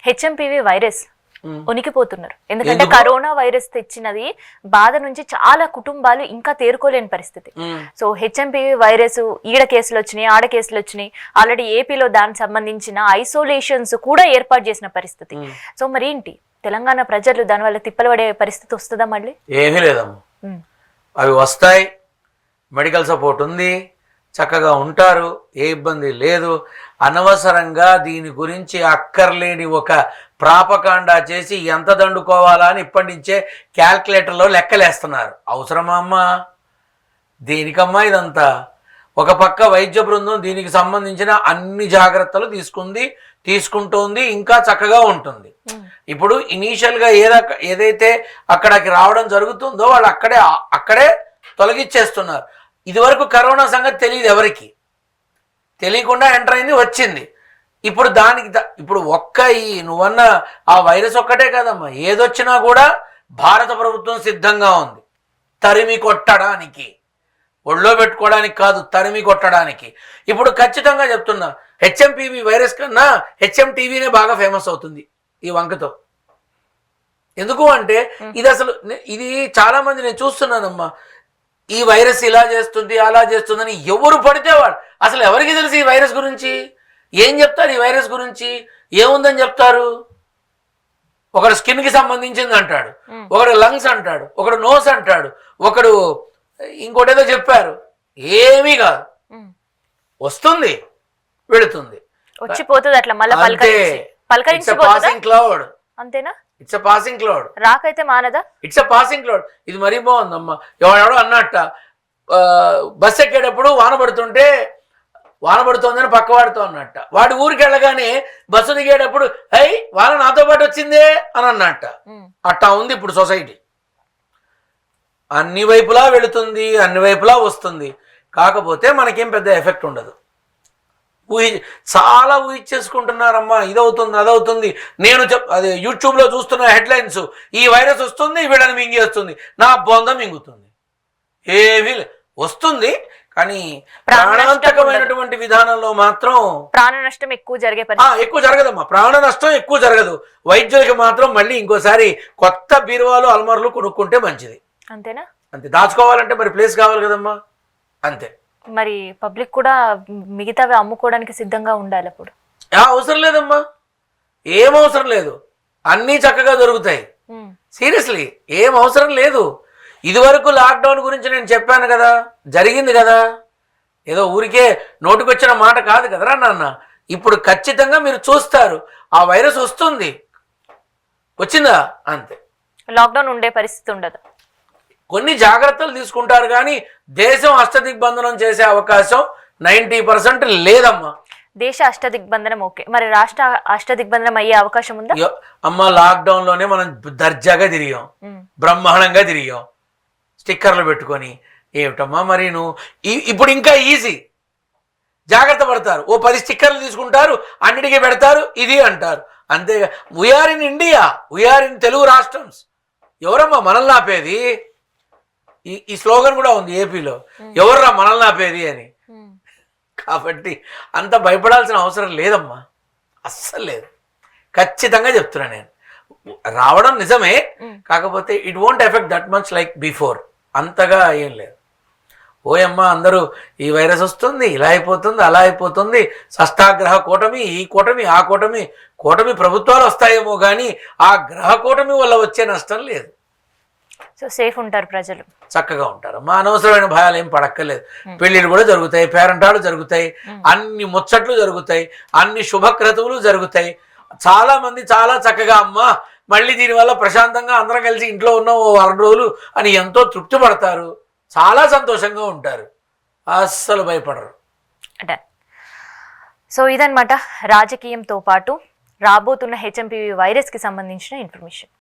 HMPV virus ఉనికిపోతున్నారు. ఎందుకంటే corona virus తెచ్చినది బాధ నుంచి చాలా కుటుంబాలు ఇంకా తేరుకోలేని పరిస్థితి. సో హెచ్ఎంపీవీ వైరస్ ఈడ కేసులు వచ్చినాయి, ఆడ కేసులు వచ్చినాయి. ఆల్రెడీ ఏపీలో దానికి సంబంధించిన ఐసోలేషన్స్ కూడా ఏర్పాటు చేసిన పరిస్థితి. సో మరి ఏంటి తెలంగాణ ప్రజలు దానివల్ల తిప్పలు పడే పరిస్థితి వస్తుందా? మళ్ళీ ఏమీ లేదమ్మా, అవి వస్తాయి. మెడికల్ సపోర్ట్ ఉంది, చక్కగా ఉంటారు, ఏ ఇబ్బంది లేదు. అనవసరంగా దీని గురించి అక్కర్లేని ఒక ప్రాపకాండా చేసి ఎంత దండుకోవాలా అని ఇప్పటి నుంచే క్యాల్కులేటర్లో లెక్కలేస్తున్నారు. అవసరమా అమ్మా? దేనికమ్మా ఇదంతా? ఒక పక్క వైద్య బృందం దీనికి సంబంధించిన అన్ని జాగ్రత్తలు తీసుకుంటోంది, ఇంకా చక్కగా ఉంటుంది. ఇప్పుడు ఇనీషియల్గా ఏదైతే అక్కడికి రావడం జరుగుతుందో వాళ్ళు అక్కడే తొలగించేస్తున్నారు. ఇదివరకు కరోనా సంగతి తెలియదు, ఎవరికి తెలియకుండా ఎంటర్ అయింది, వచ్చింది. ఇప్పుడు ఇప్పుడు నువ్వన్న ఆ వైరస్ ఒక్కటే కదమ్మా, ఏదొచ్చినా కూడా భారత ప్రభుత్వం సిద్ధంగా ఉంది తరిమి కొట్టడానికి, ఒళ్ళో పెట్టుకోవడానికి కాదు, తరిమి కొట్టడానికి. ఇప్పుడు ఖచ్చితంగా చెప్తున్నా, హెచ్ఎంపీవీ వైరస్ కన్నా హెచ్ఎంటీవీనే బాగా ఫేమస్ అవుతుంది ఈ వంకతో. ఎందుకు అంటే ఇది చాలా మంది నేను చూస్తున్నానమ్మా, ఈ వైరస్ ఇలా చేస్తుంది అలా చేస్తుందని ఎవరు పడితే వాడు. అసలు ఎవరికి తెలుసు ఈ వైరస్ గురించి? ఏం చెప్తారు ఈ వైరస్ గురించి? ఏముందని చెప్తారు? ఒకడు స్కిన్కి సంబంధించింది అంటాడు, ఒకడు లంగ్స్ అంటాడు, ఒకడు నోస్ అంటాడు, ఒకడు ఇంకోటేదో చెప్పారు. ఏమీ కాదు, వస్తుంది వెళుతుంది, వచ్చిపోతుంది. అట్లా మళ్ళీ పాసింగ్ క్లౌడ్. అంతేనా? It's a passing cloud. రాకైతే మానదా? It's a passing cloud. ఇది మరీ బాగుందమ్మా. ఎవడెవడో అన్నట్ట బస్సు ఎక్కేటప్పుడు వాన పడుతోందని పక్కవాడితో అన్నట్ట. వాడి ఊరికి వెళ్ళగానే బస్సు దిగేటప్పుడు వాన నాతో పాటు వచ్చిందే అని అన్నట్ట. అట్టా ఉంది ఇప్పుడు సొసైటీ. అన్ని వైపులా వెళుతుంది, అన్ని వైపులా వస్తుంది. కాకపోతే మనకేం పెద్ద ఎఫెక్ట్ ఉండదు. చాలా ఊహించేసుకుంటున్నారమ్మా, ఇదవుతుంది అదవుతుంది. నేను అదే యూట్యూబ్లో చూస్తున్న హెడ్లైన్స్, ఈ వైరస్ వస్తుంది వీళ్ళని మింగేస్తుంది, నా బొంద మింగుతుంది. ఏమీ వస్తుంది కానీ ప్రాణాంతకమైనటువంటి విధానంలో మాత్రం ప్రాణ నష్టం ఎక్కువ జరగదమ్మా. ప్రాణ నష్టం ఎక్కువ జరగదు. వైద్యులకి మాత్రం మళ్ళీ ఇంకోసారి కొత్త బీరువాలు అల్మార్లు కొనుక్కుంటే మంచిది. అంతేనా? అంతే. దాచుకోవాలంటే మరి ప్లేస్ కావాలి కదమ్మా, అంతే. మరి పబ్లిక్ కూడా మిగతావి అమ్ముకోవడానికి సిద్ధంగా ఉండాలి. అప్పుడు అవసరం లేదమ్మా, ఏం అవసరం లేదు, అన్నీ చక్కగా దొరుకుతాయి. సీరియస్లీ ఏం అవసరం లేదు. ఇదివరకు లాక్డౌన్ గురించి నేను చెప్పాను కదా, జరిగింది కదా, ఏదో ఊరికే నోటికొచ్చిన మాట కాదు కదరా నాన్న. ఇప్పుడు ఖచ్చితంగా మీరు చూస్తారు, ఆ వైరస్ వస్తుంది, వచ్చిందా, అంతే. లాక్డౌన్ ఉండే పరిస్థితి ఉండదు. కొన్ని జాగ్రత్తలు తీసుకుంటారు కానీ దేశం అష్టదిగ్బంధనం చేసే అవకాశం 90% లేదమ్మా. దేశ అష్టదిగ్బంధనం ఓకే, మరి రాష్ట్ర అష్టదిగ్బంధనం అయ్యే అవకాశం ఉందా? అమ్మ లాక్డౌన్ లోనే మనం దర్జాగా తిరిగాం, బ్రహ్మాండంగా తిరిగాం, స్టిక్కర్లు పెట్టుకొని. ఏమిటమ్మా మరి నువ్వు ఇప్పుడు ఇంకా ఈజీ, జాగ్రత్త పడతారు. 10 స్టిక్కర్లు తీసుకుంటారు, అన్నిటికీ పెడతారు, ఇది అంటారు, అంతేగా. We are in India, we are in Telugu రాష్ట్రమ్స్. ఎవరమ్మా మనల్ని ఆపేది? ఈ స్లోగన్ కూడా ఉంది ఏపీలో, ఎవర్రా మనల్ని ఆపేది అని. కాబట్టి అంత భయపడాల్సిన అవసరం లేదమ్మా, అస్సలు లేదు. ఖచ్చితంగా చెప్తున్నా నేను, రావడం నిజమే, కాకపోతే it won't effect that much like before. అంతగా ఏం లేదు. ఓయమ్మా అందరూ ఈ వైరస్ వస్తుంది, ఇలా అయిపోతుంది, అలా అయిపోతుంది, షష్టాగ్రహ కూటమి, ఈ కూటమి, ఆ కూటమి ప్రభుత్వాలు వస్తాయేమో కానీ ఆ గ్రహ కూటమి వల్ల వచ్చే నష్టం లేదు. సో సేఫ్ ఉంటారు ప్రజలు, చక్కగా ఉంటారు. మా అనవసరమైన భయాలు ఏం పడక్కర్లేదు. పెళ్ళిళ్ళు కూడా జరుగుతాయి, పేరంటాలు జరుగుతాయి, అన్ని ముచ్చట్లు జరుగుతాయి, అన్ని శుభక్రతువులు జరుగుతాయి. చాలా మంది చాలా చక్కగా అమ్మా మళ్ళీ దీనివల్ల ప్రశాంతంగా అందరం కలిసి ఇంట్లో ఉన్న 2 రోజులు అని ఎంతో తృప్తి పడతారు, చాలా సంతోషంగా ఉంటారు, అస్సలు భయపడరు. సో ఇదన్నమాట రాజకీయంతో పాటు రాబోతున్న హెచ్ఎంపీవీ వైరస్కి సంబంధించిన ఇన్ఫర్మేషన్.